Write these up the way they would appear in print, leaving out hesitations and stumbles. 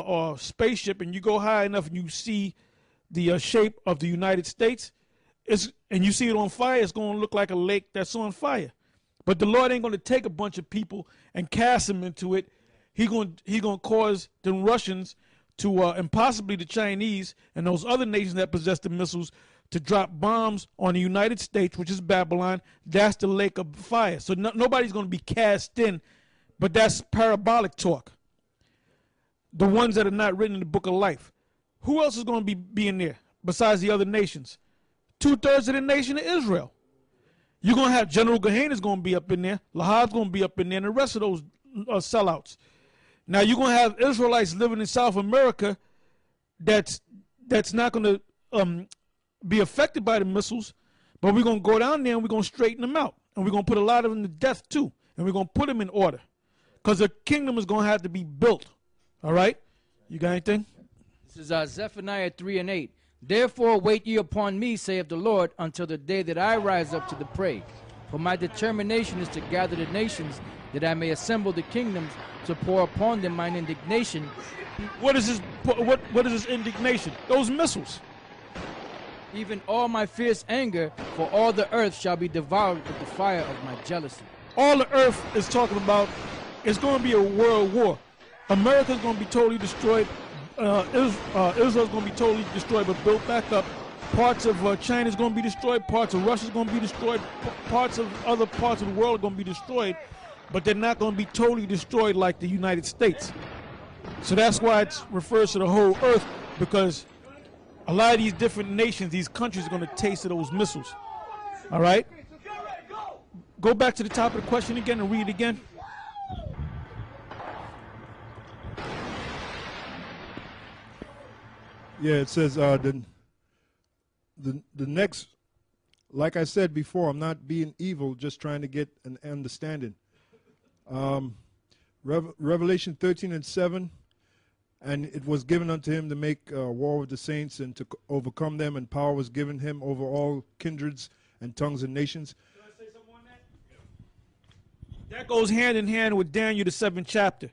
or spaceship and you go high enough and you see the shape of the United States, and you see it on fire, it's going to look like a lake that's on fire. But the Lord ain't going to take a bunch of people and cast them into it. He going to cause the Russians to, and possibly the Chinese and those other nations that possess the missiles, to drop bombs on the United States, which is Babylon. That's the lake of fire. So nobody's going to be cast in, but that's parabolic talk. The ones that are not written in the book of life. Who else is going to be in there besides the other nations? 2/3 of the nation of Israel. You're going to have General Gehenna's going to be up in there. Lahab's going to be up in there, and the rest of those sellouts. Now you're going to have Israelites living in South America that's not going to be affected by the missiles, but we're going to go down there and we're going to straighten them out. And we're going to put a lot of them to death too. And we're going to put them in order. Because the kingdom is going to have to be built. All right? You got anything? This is Zephaniah 3:8. Therefore wait ye upon me, saith the Lord, until the day that I rise up to the prey. For my determination is to gather the nations, that I may assemble the kingdoms, to pour upon them mine indignation. What is this indignation? Those missiles. Even all my fierce anger, for all the earth shall be devoured with the fire of my jealousy. All the earth is talking about, it's going to be a world war. America's going to be totally destroyed. Israel's going to be totally destroyed but built back up. Parts of China's going to be destroyed. Parts of Russia's going to be destroyed. Parts of other parts of the world are going to be destroyed. But they're not going to be totally destroyed like the United States. So that's why it refers to the whole earth, because a lot of these different nations, these countries are going to taste of those missiles. All right? Go back to the top of the question again and read it again. Yeah, it says the next, like I said before, I'm not being evil, just trying to get an understanding. Revelation 13:7, and it was given unto him to make war with the saints and to overcome them, and power was given him over all kindreds and tongues and nations. Can I say something on that? That goes hand in hand with Daniel, the 7th chapter.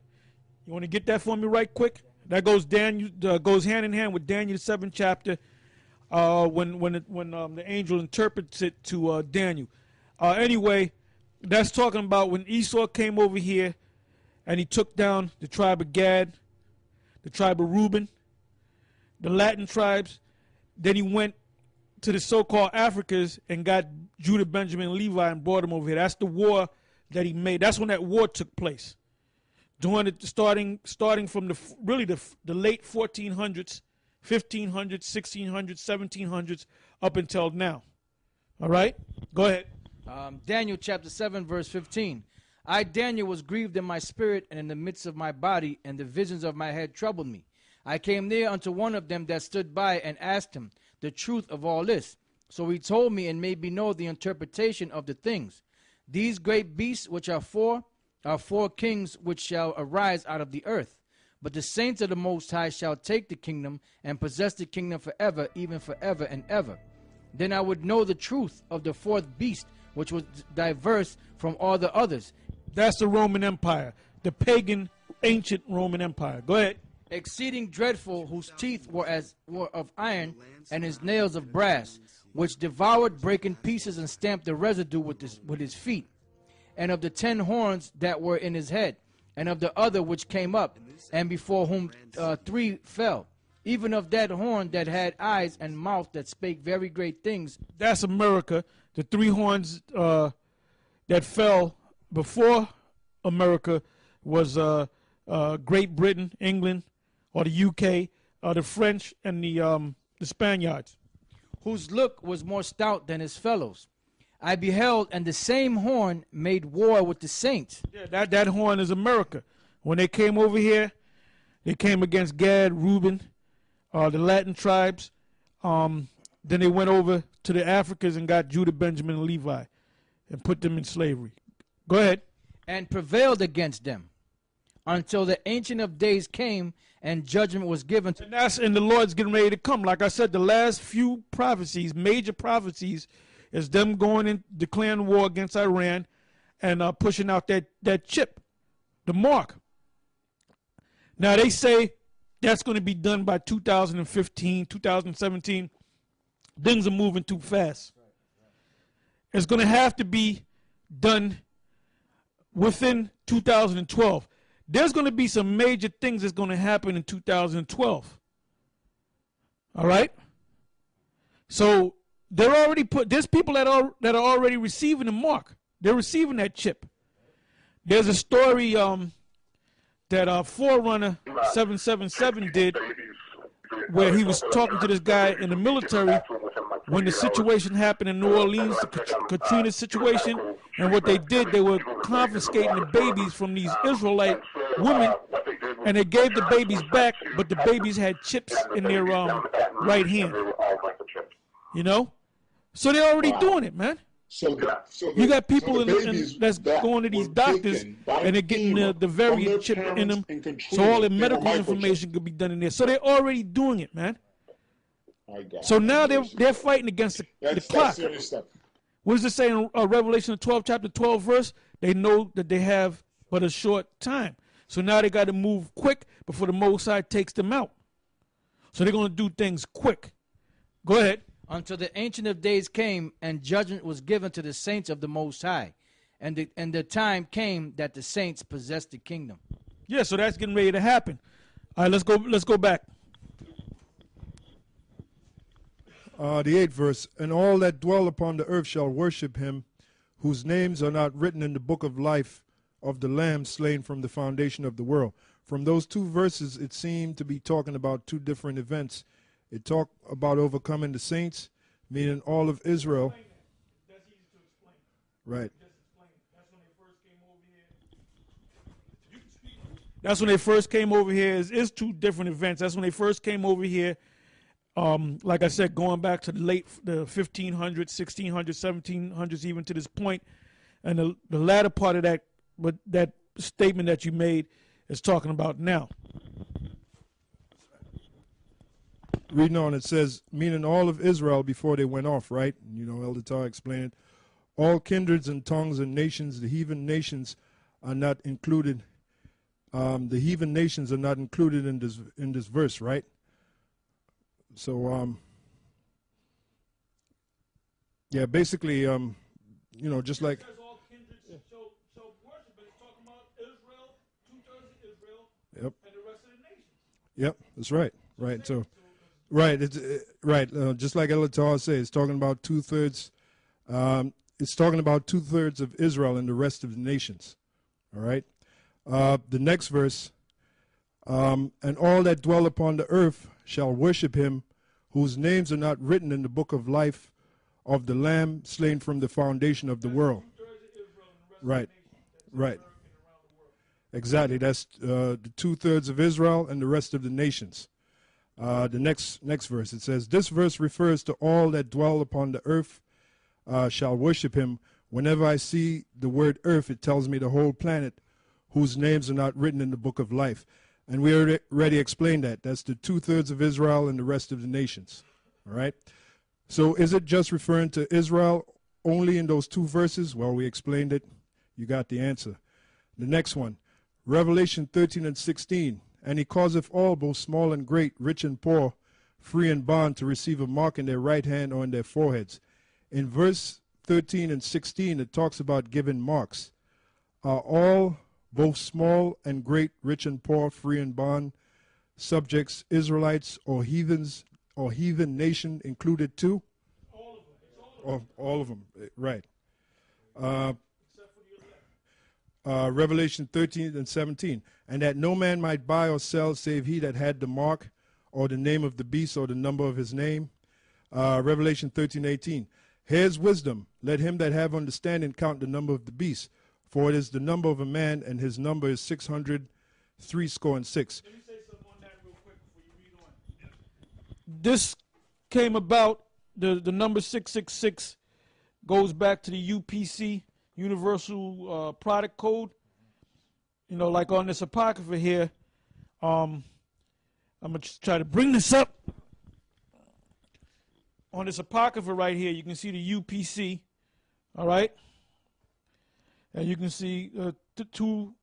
You want to get that for me right quick? That goes goes hand in hand with Daniel, the 7th chapter, when the angel interprets it to Daniel. Anyway, that's talking about when Esau came over here and he took down the tribe of Gad, the tribe of Reuben, the Latin tribes. Then he went to the so-called Africas and got Judah, Benjamin, and Levi and brought them over here. That's the war that he made. That's when that war took place. During it, starting from the late 1400s, 1500s, 1600s, 1700s, up until now. All right? Go ahead. Daniel chapter 7, verse 15. I, Daniel, was grieved in my spirit and in the midst of my body, and the visions of my head troubled me. I came near unto one of them that stood by and asked him the truth of all this. So he told me and made me know the interpretation of the things. These great beasts which are four kings which shall arise out of the earth. But the saints of the Most High shall take the kingdom and possess the kingdom forever, even forever and ever. Then I would know the truth of the fourth beast, which was diverse from all the others. That's the Roman Empire, the pagan ancient Roman Empire. Go ahead. Exceeding dreadful, whose teeth were of iron, and his nails of brass, which devoured, brake in pieces, and stamped the residue with his feet. And of the 10 horns that were in his head, and of the other which came up, and before whom 3 fell, even of that horn that had eyes and mouth that spake very great things. That's America. The 3 horns that fell before America was Great Britain, England, or the UK, the French, and the Spaniards. Whose look was more stout than his fellows. I beheld, and the same horn made war with the saints. Yeah, that horn is America. When they came over here, they came against Gad, Reuben, the Latin tribes. Then they went over to the Africans and got Judah, Benjamin, and Levi and put them in slavery. Go ahead. And prevailed against them until the Ancient of Days came and judgment was given. And the Lord's getting ready to come. Like I said, the last few prophecies, major prophecies, is them going and declaring war against Iran and pushing out that chip, the mark. Now they say that's going to be done by 2015, 2017. Things are moving too fast. It's going to have to be done within 2012. There's going to be some major things that's going to happen in 2012. All right? So they're already there's people that are already receiving the mark. They're receiving that chip. There's a story that Forerunner 777 did, where he was talking to this guy in the military when the situation happened in New Orleans, the Katrina situation, and what they did, they were confiscating the babies from these Israelite women, and they gave the babies back, but the babies had chips in their right hand. You know? So they're already doing it, man. So you got people that's going to these doctors and they're getting the variant chip in them, so all the medical information could be done in there. So they're already doing it, man. So now they're fighting against the clock. What does it say in Revelation 12, chapter 12, verse? They know that they have but a short time. So now they got to move quick before the Most High takes them out. So they're going to do things quick. Go ahead. Until the Ancient of Days came, and judgment was given to the saints of the Most High. And the time came that the saints possessed the kingdom. Yeah, so that's getting ready to happen. All right, let's go back. The 8th verse, and all that dwell upon the earth shall worship him, whose names are not written in the book of life of the Lamb slain from the foundation of the world. From those two verses, it seemed to be talking about two different events. It talked about overcoming the saints, meaning all of Israel. That's easy to explain. Right. That's when they first came over here. That's when they first came over here. It's two different events. That's when they first came over here. Like I said, going back to the 1500s, 1600s, 1700s, even to this point, and the latter part of that statement that you made is talking about now. Reading on, it says, meaning all of Israel before they went off, right? You know, Elder Tar explained it. All kindreds and tongues and nations, the heathen nations are not included. The heathen nations are not included in this verse, right? So, yeah, basically, you know, just like. It says all kindreds shall worship, but it's talking about Israel, 2/3 of Israel, Yep. and the rest of the nations. Yep, that's right. Right. So, right. It's right. Just like Elatar says, it's talking about 2/3. It's talking about 2/3 of Israel and the rest of the nations. All right. The next verse, and all that dwell upon the earth shall worship him, whose names are not written in the book of life of the Lamb slain from the foundation of the world. Right. Right. Exactly. That's the 2/3 of Israel and the rest of the nations. The next verse, it says, this verse refers to all that dwell upon the earth shall worship him. Whenever I see the word earth, it tells me the whole planet whose names are not written in the book of life. And we already explained that. That's the 2/3 of Israel and the rest of the nations. All right? So is it just referring to Israel only in those two verses? Well, we explained it. You got the answer. The next one, Revelation 13 and 16. And he causeth all, both small and great, rich and poor, free and bond, to receive a mark in their right hand or in their foreheads. In verse 13 and 16, it talks about giving marks. Are all, both small and great, rich and poor, free and bond, subjects, Israelites or heathens or heathen nation included too? All of them. All of them, right. Revelation 13 and 17. And that no man might buy or sell save he that had the mark or the name of the beast or the number of his name. Revelation 13:18. Here's wisdom. Let him that have understanding count the number of the beast, for it is the number of a man, and his number is 666. Let me say something on that real quick before you read on. This came about, the number 666 goes back to the UPC, Universal Product Code. You know, like on this Apocrypha here, I'm going to try to bring this up. On this Apocrypha right here, you can see the UPC, all right? And you can see the two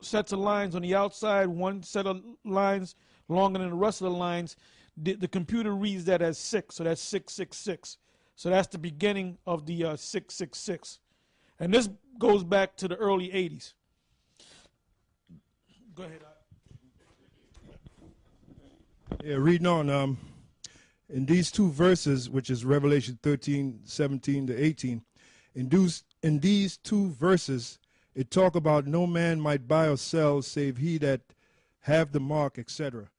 sets of lines on the outside, one set of lines longer than the rest of the lines, the computer reads that as 6, so that's 666. So that's the beginning of the 666. And this goes back to the early 80s. Go ahead. Yeah, reading on. In these two verses, which is Revelation 13:17 to 18, in these two verses, it talk about no man might buy or sell save he that have the mark, etc.